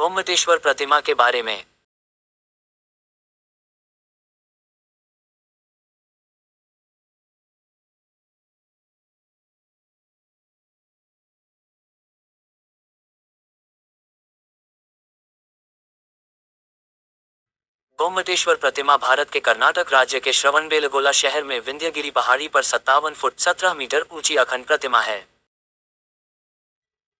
गोमटेश्वर प्रतिमा के बारे में। गोमटेश्वर प्रतिमा भारत के कर्नाटक राज्य के श्रवणबेलगोला शहर में विंध्यगिरी पहाड़ी पर 57 फुट 17 मीटर ऊंची अखंड प्रतिमा है।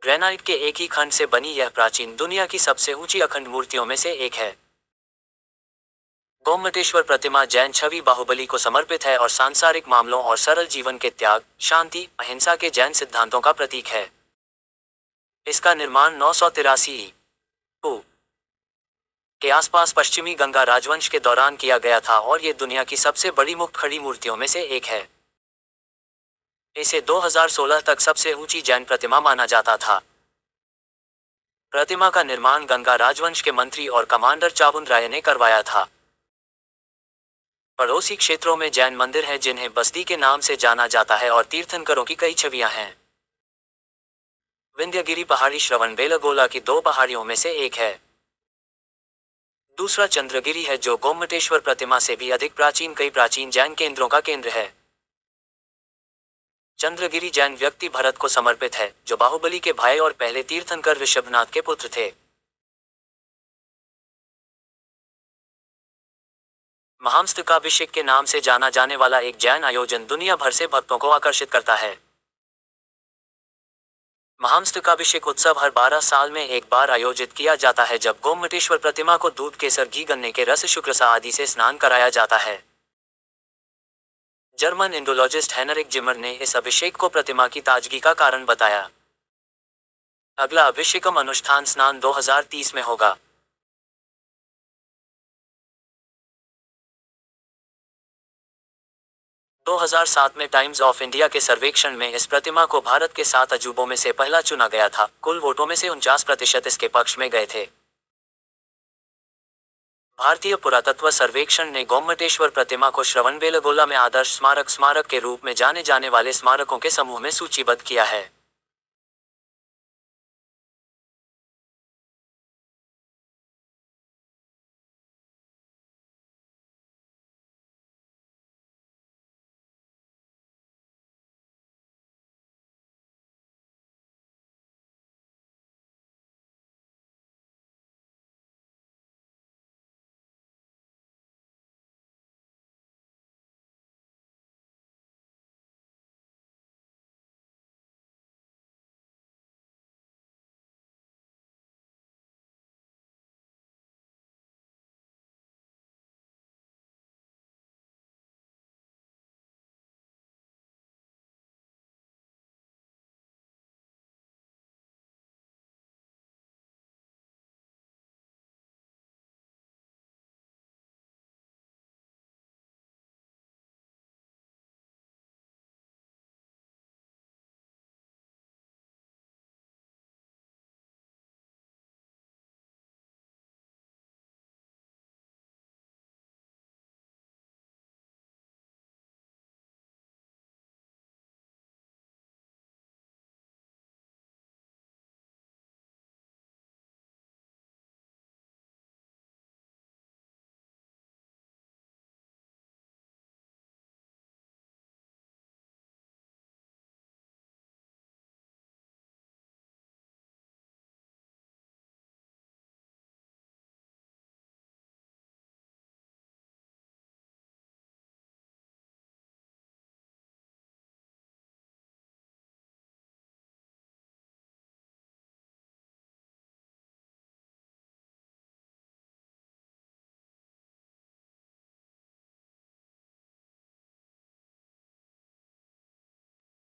ग्रेनाइट के एक ही खंड से बनी यह प्राचीन दुनिया की सबसे ऊंची अखंड मूर्तियों में से एक है। गोमटेश्वर प्रतिमा जैन छवि बाहुबली को समर्पित है और सांसारिक मामलों और सरल जीवन के त्याग, शांति, अहिंसा के जैन सिद्धांतों का प्रतीक है। इसका निर्माण 983 ईपू के आसपास पश्चिमी गंगा राजवंश के दौरान किया गया था और ये दुनिया की सबसे बड़ी मुक्त खड़ी मूर्तियों में से एक है। इसे 2016 तक सबसे ऊंची जैन प्रतिमा माना जाता था। प्रतिमा का निर्माण गंगा राजवंश के मंत्री और कमांडर चावुंड राय ने करवाया था। पड़ोसी क्षेत्रों में जैन मंदिर हैं जिन्हें बस्ती के नाम से जाना जाता है और तीर्थंकरों की कई छवियां हैं। विंध्यगिरी पहाड़ी श्रवणबेलगोला की दो पहाड़ियों में से एक है। दूसरा चंद्रगिरी है जो गोमटेश्वर प्रतिमा से भी अधिक प्राचीन कई प्राचीन जैन केंद्रों का केंद्र है। चंद्रगिरी जैन व्यक्ति भरत को समर्पित है, जो बाहुबली के भाई और पहले तीर्थंकर ऋषभनाथ के पुत्र थे। महामस्तकाभिषेक के नाम से जाना जाने वाला एक जैन आयोजन दुनिया भर से भक्तों को आकर्षित करता है। महामस्तकाभिषेक उत्सव हर 12 साल में एक बार आयोजित किया जाता है, जब गोमटेश्वर प्रतिमा को दूध, केसर, घी, गन्ने के रस, शुक्रसा आदि से स्नान कराया जाता है। जर्मन इंडोलॉजिस्ट हेनरिक जिमर ने इस अभिषेक को प्रतिमा की ताजगी का कारण बताया। अगला अभिषेकम अनुष्ठान स्नान 2030 में होगा। दो 2007 में टाइम्स ऑफ इंडिया के सर्वेक्षण में इस प्रतिमा को भारत के 7 अजूबों में से पहला चुना गया था। कुल वोटों में से 49% इसके पक्ष में गए थे। भारतीय पुरातत्व सर्वेक्षण ने गोमटेश्वर प्रतिमा को श्रवणबेलगोला में आदर्श स्मारक के रूप में जाने जाने वाले स्मारकों के समूह में सूचीबद्ध किया है।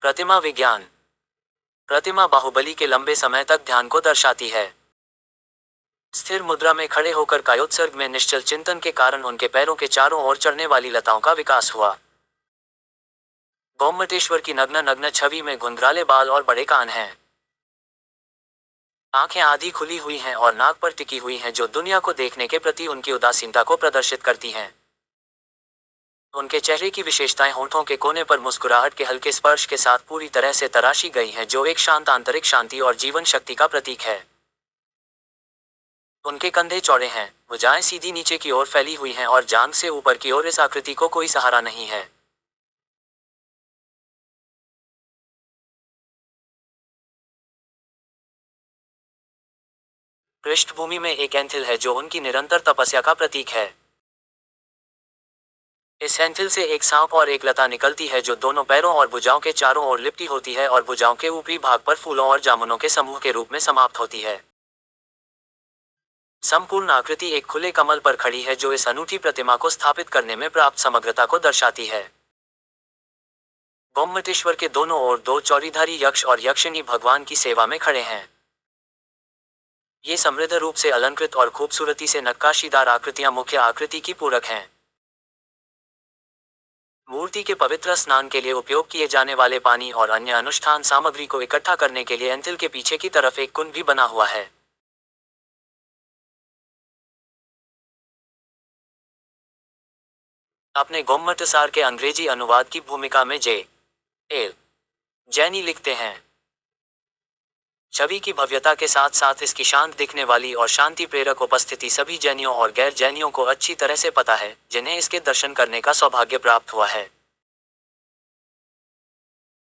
प्रतिमा विज्ञान। प्रतिमा बाहुबली के लंबे समय तक ध्यान को दर्शाती है। स्थिर मुद्रा में खड़े होकर कायोत्सर्ग में निश्चल चिंतन के कारण उनके पैरों के चारों ओर चढ़ने वाली लताओं का विकास हुआ। गोमटेश्वर की नग्न नग्न छवि में घुंघराले बाल और बड़े कान हैं। आंखें आधी खुली हुई हैं और नाक पर टिकी हुई हैं, जो दुनिया को देखने के प्रति उनकी उदासीनता को प्रदर्शित करती हैं। उनके चेहरे की विशेषताएं होंठों के कोने पर मुस्कुराहट के हल्के स्पर्श के साथ पूरी तरह से तराशी गई हैं, जो एक शांत आंतरिक शांति और जीवन शक्ति का प्रतीक है। उनके कंधे चौड़े हैं, भुजाएं सीधी नीचे की ओर फैली हुई हैं और जांघ से ऊपर की ओर इस आकृति को कोई सहारा नहीं है। पृष्ठभूमि में एक एंथिल है जो उनकी निरंतर तपस्या का प्रतीक है। इस एंथिल से एक सांप और एक लता निकलती है जो दोनों पैरों और भुजाओं के चारों ओर लिपटी होती है और भुजाओं के ऊपरी भाग पर फूलों और जामुनों के समूह के रूप में समाप्त होती है। संपूर्ण आकृति एक खुले कमल पर खड़ी है जो इस अनूठी प्रतिमा को स्थापित करने में प्राप्त समग्रता को दर्शाती है। गोमटेश्वर के दोनों ओर दो चौड़ीधारी यक्ष और यक्षिणी भगवान की सेवा में खड़े हैं। ये समृद्ध रूप से अलंकृत और खूबसूरती से नक्काशीदार आकृतियां मुख्य आकृति की पूरक हैं। मूर्ति के पवित्र स्नान के लिए उपयोग किए जाने वाले पानी और अन्य अनुष्ठान सामग्री को इकट्ठा करने के लिए एंथिल के पीछे की तरफ एक कुंड भी बना हुआ है। अपने गोमटसार के अंग्रेजी अनुवाद की भूमिका में जे एल जैनी लिखते हैं, छवि की भव्यता के साथ साथ इसकी शांत दिखने वाली और शांति प्रेरक उपस्थिति सभी जैनियों और गैर जैनियों को अच्छी तरह से पता है, जिन्हें इसके दर्शन करने का सौभाग्य प्राप्त हुआ है।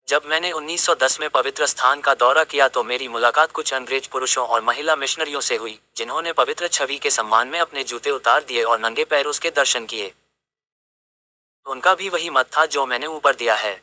जब मैंने 1910 में पवित्र स्थान का दौरा किया तो मेरी मुलाकात कुछ अंग्रेज पुरुषों और महिला मिशनरियों से हुई, जिन्होंने पवित्र छवि के सम्मान में अपने जूते उतार दिए और नंगे पैर उसके दर्शन किए। उनका भी वही मत था जो मैंने ऊपर दिया है।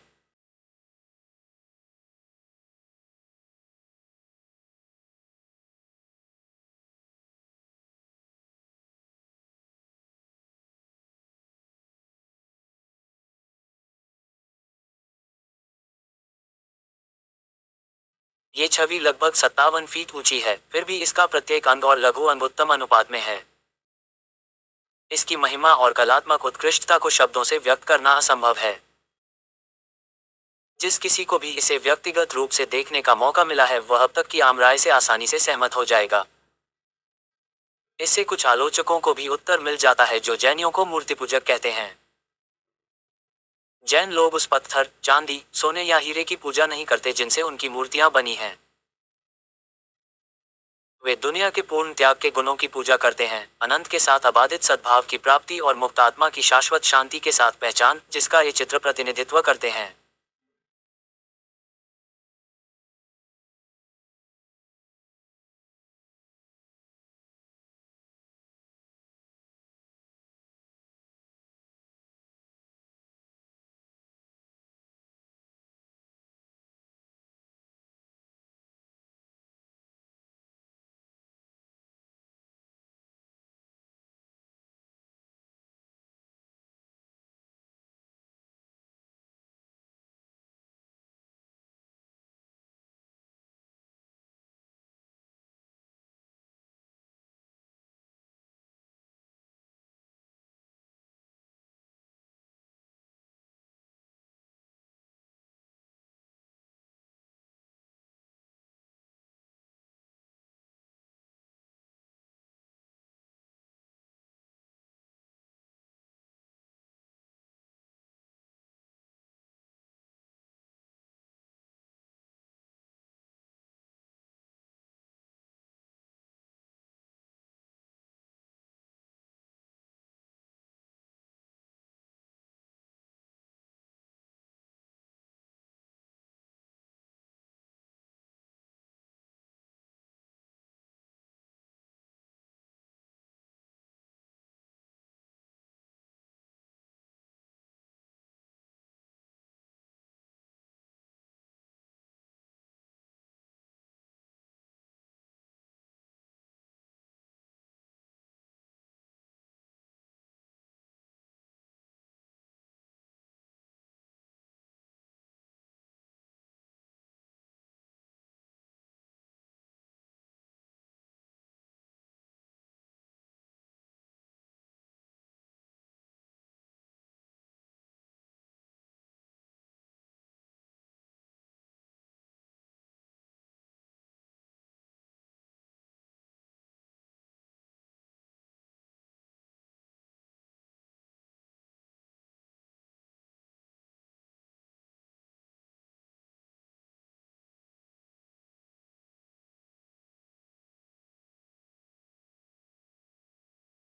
ये छवि लगभग 57 फीट ऊंची है, फिर भी इसका प्रत्येक अंग और लघु अंग उत्तम अनुपात में है। इसकी महिमा और कलात्मक उत्कृष्टता को शब्दों से व्यक्त करना असंभव है। जिस किसी को भी इसे व्यक्तिगत रूप से देखने का मौका मिला है वह अब तक की आम राय से आसानी से सहमत हो जाएगा। इससे कुछ आलोचकों को भी उत्तर मिल जाता है जो जैनियों को मूर्ति पूजक कहते हैं। जैन लोग उस पत्थर, चांदी, सोने या हीरे की पूजा नहीं करते जिनसे उनकी मूर्तियां बनी हैं। वे दुनिया के पूर्ण त्याग के गुणों की पूजा करते हैं, अनंत के साथ अबाधित सद्भाव की प्राप्ति और मुक्त आत्मा की शाश्वत शांति के साथ पहचान, जिसका ये चित्र प्रतिनिधित्व करते हैं।